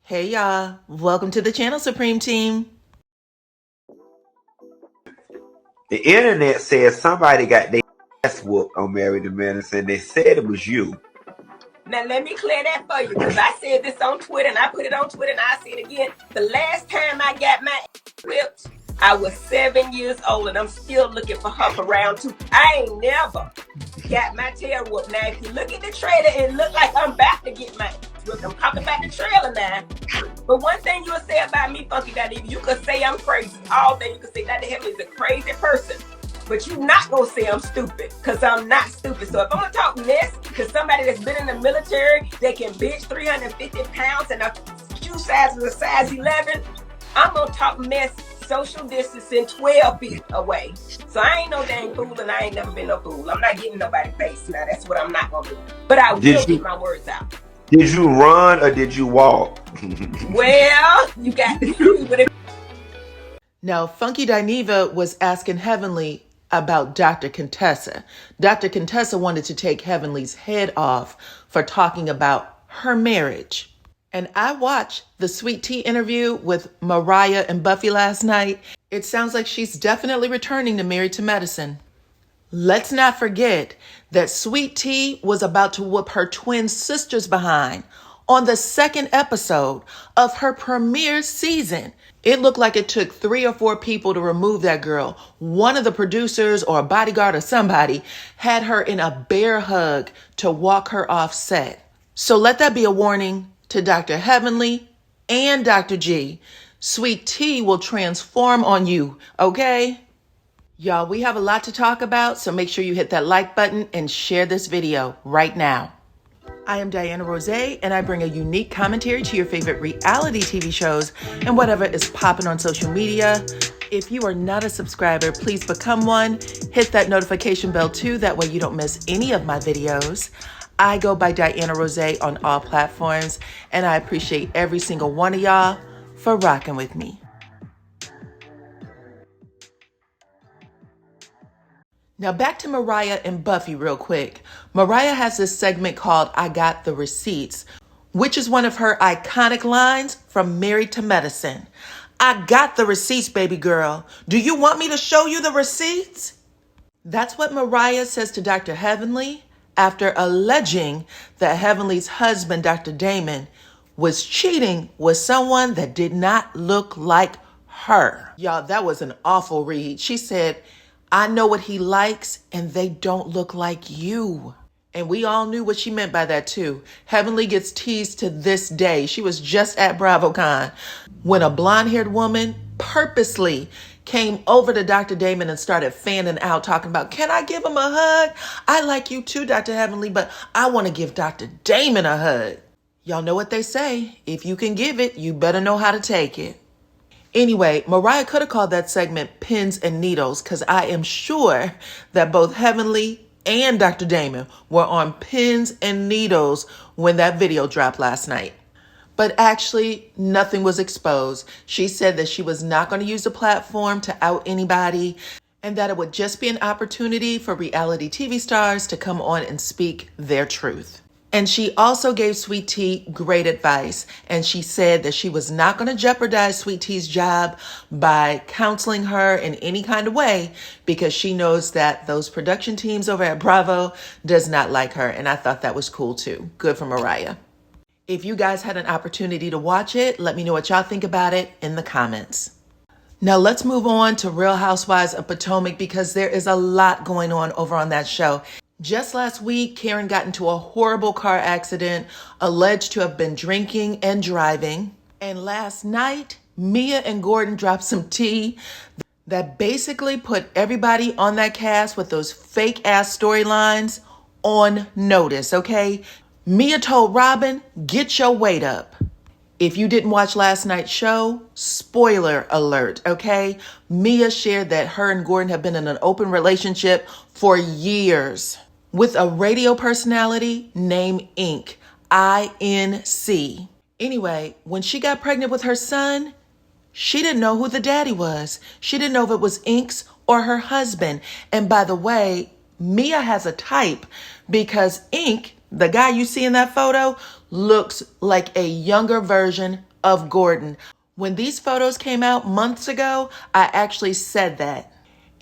Hey y'all, welcome to the channel, Supreme Team. The internet says somebody got their ass whooped on Married to Medicine. They said it was you. Now, let me clear that for you, because I said this on Twitter, and I put it on Twitter, and I say it again. The last time I got my whipped, I was 7 years old, and I'm still looking for her for round 2. I ain't never got my tail whooped. Now, if you look at the trailer, it look like I'm about to get my whooped. I'm talking about the trailer now. But one thing you'll say about me, Funky Daddy, you could say I'm crazy. All day you could say Daddy Heaven is a crazy person. But you not gonna say I'm stupid, because I'm not stupid. So if I'm gonna talk mess to somebody that's been in the military, they can bench 350 pounds and a shoe size is a size 11, I'm gonna talk mess social distancing 12 feet away. So I ain't no dang fool, and I ain't never been no fool. I'm not getting nobody's face. Now that's what I'm not gonna do. But I will get my words out. Did you run or did you walk? Well, you got to see what it. Now, Funky Dineva was asking Heavenly about Dr. Contessa. Dr. Contessa wanted to take Heavenly's head off for talking about her marriage. And I watched the Sweet Tea interview with Mariah and Buffy last night. It sounds like she's definitely returning to Married to Medicine. Let's not forget that Sweet Tea was about to whoop her twin sister's behind on the second episode of her premiere season. It looked like it took 3 or 4 people to remove that girl. One of the producers or a bodyguard or somebody had her in a bear hug to walk her off set. So let that be a warning to Dr. Heavenly and Dr. G. Sweet Tea will transform on you, okay? Y'all, we have a lot to talk about, so make sure you hit that like button and share this video right now. I am DYANAROZAY, and I bring a unique commentary to your favorite reality TV shows and whatever is popping on social media. If you are not a subscriber, please become one. Hit that notification bell too, that way you don't miss any of my videos. I go by DYANAROZAY on all platforms, and I appreciate every single one of y'all for rocking with me. Now back to Mariah and Buffy real quick. Mariah has this segment called I Got the Receipts, which is one of her iconic lines from Married to Medicine. I got the receipts, baby girl. Do you want me to show you the receipts? That's what Mariah says to Dr. Heavenly after alleging that Heavenly's husband, Dr. Damon, was cheating with someone that did not look like her. Y'all, that was an awful read. She said, I know what he likes, and they don't look like you. And we all knew what she meant by that, too. Heavenly gets teased to this day. She was just at BravoCon when a blonde-haired woman purposely came over to Dr. Damon and started fanning out, talking about, can I give him a hug? I like you too, Dr. Heavenly, but I want to give Dr. Damon a hug. Y'all know what they say. If you can give it, you better know how to take it. Anyway, Mariah could have called that segment Pins and Needles, because I am sure that both Heavenly and Dr. Damon were on pins and needles when that video dropped last night. But actually, nothing was exposed. She said that she was not going to use the platform to out anybody, and that it would just be an opportunity for reality TV stars to come on and speak their truth. And she also gave Sweet Tea great advice. And she said that she was not going to jeopardize Sweet Tea's job by counseling her in any kind of way, because she knows that those production teams over at Bravo does not like her. And I thought that was cool too. Good for Mariah. If you guys had an opportunity to watch it, let me know what y'all think about it in the comments. Now let's move on to Real Housewives of Potomac, because there is a lot going on over on that show. Just last week, Karen got into a horrible car accident, alleged to have been drinking and driving. And last night, Mia and Gordon dropped some tea that basically put everybody on that cast with those fake ass storylines on notice, okay? Mia told Robyn, get your weight up. If you didn't watch last night's show, spoiler alert, okay? Mia shared that her and Gordon have been in an open relationship for years with a radio personality named Inc. I-N-C. Anyway, when she got pregnant with her son, she didn't know who the daddy was. She didn't know if it was Inc's or her husband. And by the way, Mia has a type, because Inc, the guy you see in that photo, looks like a younger version of Gordon. When these photos came out months ago, I actually said that.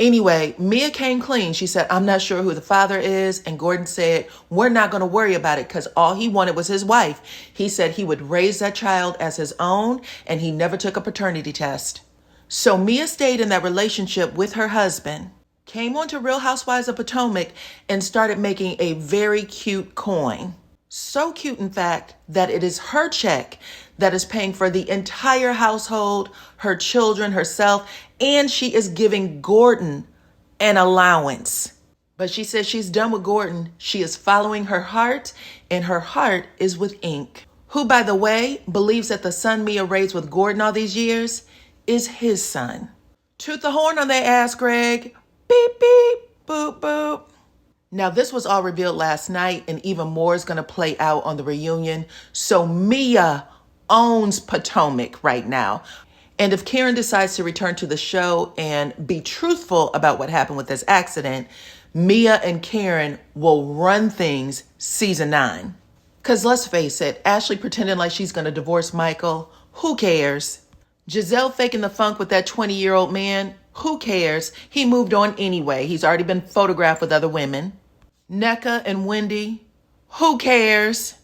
Anyway, Mia came clean. She said, I'm not sure who the father is. And Gordon said, we're not going to worry about it because all he wanted was his wife. He said he would raise that child as his own and he never took a paternity test. So Mia stayed in that relationship with her husband, came on to Real Housewives of Potomac and started making a very cute coin. So cute, in fact, that it is her check that is paying for the entire household, her children, herself, and she is giving Gordon an allowance. But she says she's done with Gordon. She is following her heart, and her heart is with Ink, who, by the way, believes that the son Mia raised with Gordon all these years is his son. Toot the horn on their ass, Greg. Beep, beep, boop, boop. Now, this was all revealed last night, and even more is going to play out on the reunion. So Mia owns Potomac right now. And if Karen decides to return to the show and be truthful about what happened with this accident, Mia and Karen will run things season 9. Because let's face it, Ashley pretending like she's going to divorce Michael, who cares? Giselle faking the funk with that 20-year-old man, who cares? He moved on anyway. He's already been photographed with other women. Nneka and Wendy, who cares?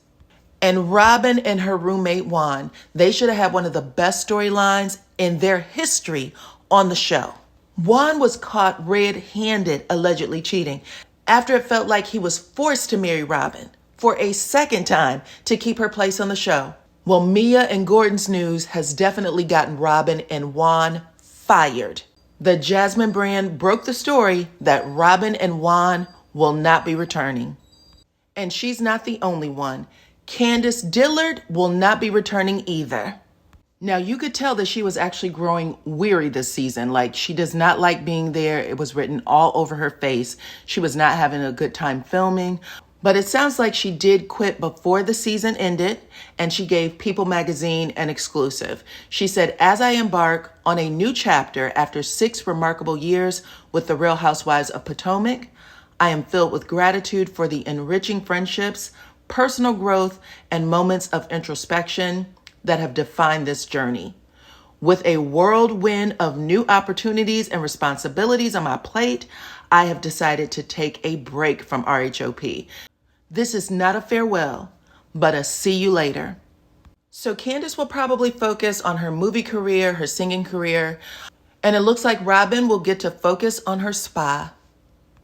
And Robyn and her roommate Juan, they should have had one of the best storylines in their history on the show. Juan was caught red-handed allegedly cheating after it felt like he was forced to marry Robyn for a second time to keep her place on the show. Well, Mia and Gordon's news has definitely gotten Robyn and Juan fired. The Jasmine brand broke the story that Robyn and Juan will not be returning. And she's not the only one. Candice Dillard will not be returning either. Now, you could tell that she was actually growing weary this season. Like, she does not like being there. It was written all over her face. She was not having a good time filming. But it sounds like she did quit before the season ended, and she gave People magazine an exclusive. She said, as I embark on a new chapter after 6 remarkable years with the Real Housewives of Potomac, I am filled with gratitude for the enriching friendships, personal growth, and moments of introspection that have defined this journey. With a whirlwind of new opportunities and responsibilities on my plate, I have decided to take a break from RHOP. This is not a farewell, but a see you later. So Candice will probably focus on her movie career, her singing career, and it looks like Robyn will get to focus on her spa.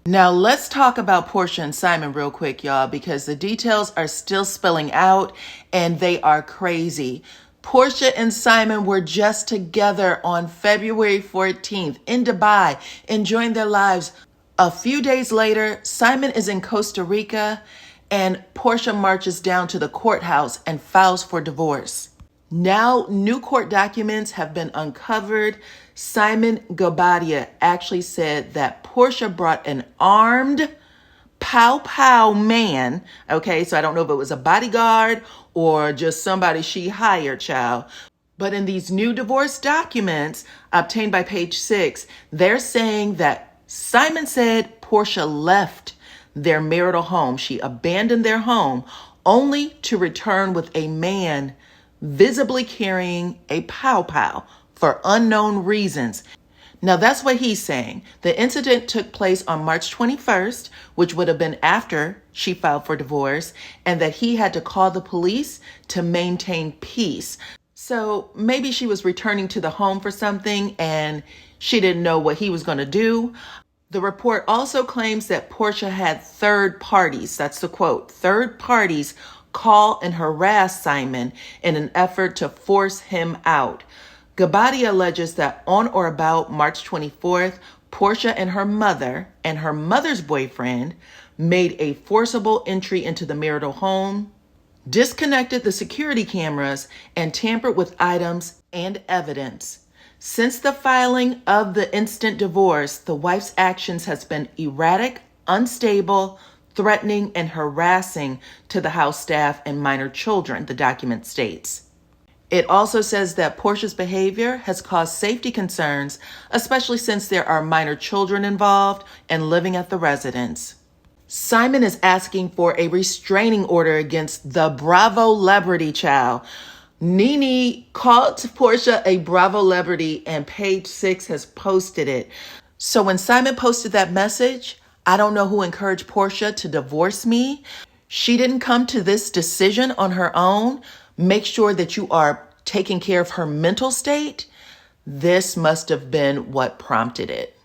Now let's talk about Porsha and Simon real quick, y'all, because the details are still spilling out and they are crazy. Porsha and Simon were just together on February 14th in Dubai, enjoying their lives. A few days later, Simon is in Costa Rica and Porsha marches down to the courthouse and files for divorce. Now, new court documents have been uncovered. Simon Guobadia actually said that Porsha brought an armed pow man. Okay, so I don't know if it was a bodyguard or just somebody she hired, child. But in these new divorce documents obtained by Page 6, they're saying that Simon said Porsha left their marital home. She abandoned their home only to return with a man visibly carrying a pow for unknown reasons. Now that's what he's saying. The incident took place on March 21st, which would have been after she filed for divorce, and that he had to call the police to maintain peace. So maybe she was returning to the home for something and she didn't know what he was going to do. The report also claims that Porsha had third parties, that's the quote, third parties call and harass Simon in an effort to force him out. Guobadia alleges that on or about March 24th, Porsha and her mother's boyfriend made a forcible entry into the marital home, disconnected the security cameras, and tampered with items and evidence. Since the filing of the instant divorce, the wife's actions has been erratic, unstable, threatening, and harassing to the house staff and minor children, the document states. It also says that Porsha's behavior has caused safety concerns, especially since there are minor children involved and living at the residence. Simon is asking for a restraining order against the Bravo celebrity child. Nene called Porsha a Bravo celebrity and Page Six has posted it. So when Simon posted that message, I don't know who encouraged Porsha to divorce me. She didn't come to this decision on her own. Make sure that you are taking care of her mental state. This must have been what prompted it.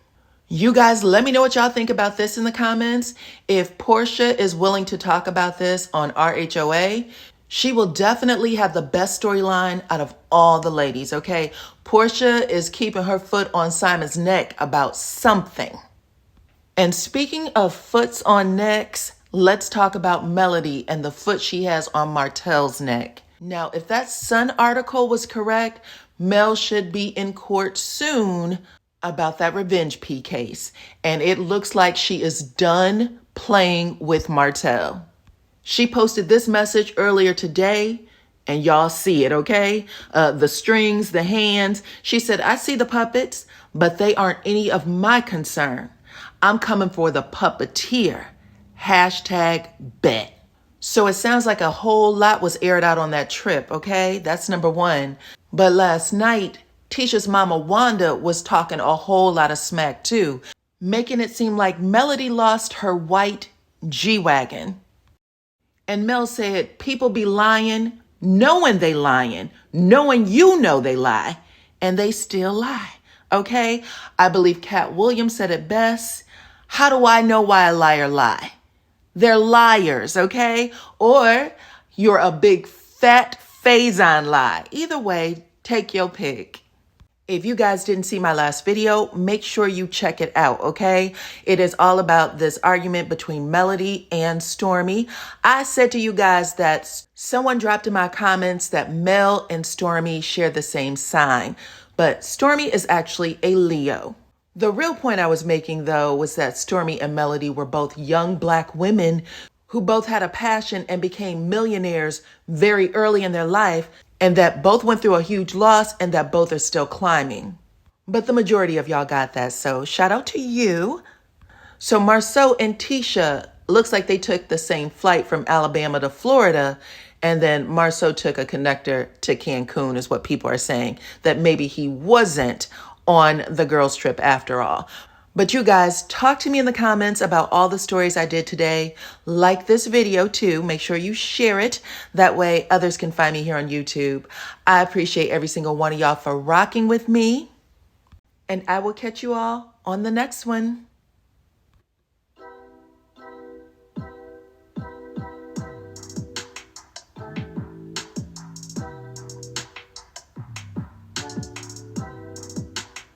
You guys, let me know what y'all think about this in the comments. If Porsha is willing to talk about this on RHOA, she will definitely have the best storyline out of all the ladies, okay? Porsha is keeping her foot on Simon's neck about something. And speaking of foots on necks, let's talk about Melody and the foot she has on Martell's neck. Now, if that Sun article was correct, Mel should be in court soon about that Revenge P case. And it looks like she is done playing with Martell. She posted this message earlier today, and y'all see it, okay? The strings, the hands. She said, I see the puppets, but they aren't any of my concern. I'm coming for the puppeteer. #bet. So it sounds like a whole lot was aired out on that trip, okay? That's number one. But last night, Tisha's mama Wanda was talking a whole lot of smack too, making it seem like Melody lost her white G-Wagon. And Mel said, people be lying, knowing they lying, knowing you know they lie, and they still lie, okay? I believe Cat Williams said it best. How do I know why a liar lie? They're liars, okay? Or you're a big fat Faison lie. Either way, take your pick. If you guys didn't see my last video, make sure you check it out, okay? It is all about this argument between Melody and Stormy. I said to you guys that someone dropped in my comments that Mel and Stormy share the same sign, but Stormy is actually a Leo. The real point I was making, though, was that Stormy and Melody were both young Black women who both had a passion and became millionaires very early in their life, and that both went through a huge loss and that both are still climbing. But the majority of y'all got that, so shout out to you. So Marceau and Tisha, looks like they took the same flight from Alabama to Florida, and then Marceau took a connector to Cancun is what people are saying, that maybe he wasn't on the girls' trip after all. But you guys, talk to me in the comments about all the stories I did today. Like this video too. Make sure you share it. That way others can find me here on YouTube. I appreciate every single one of y'all for rocking with me. And I will catch you all on the next one.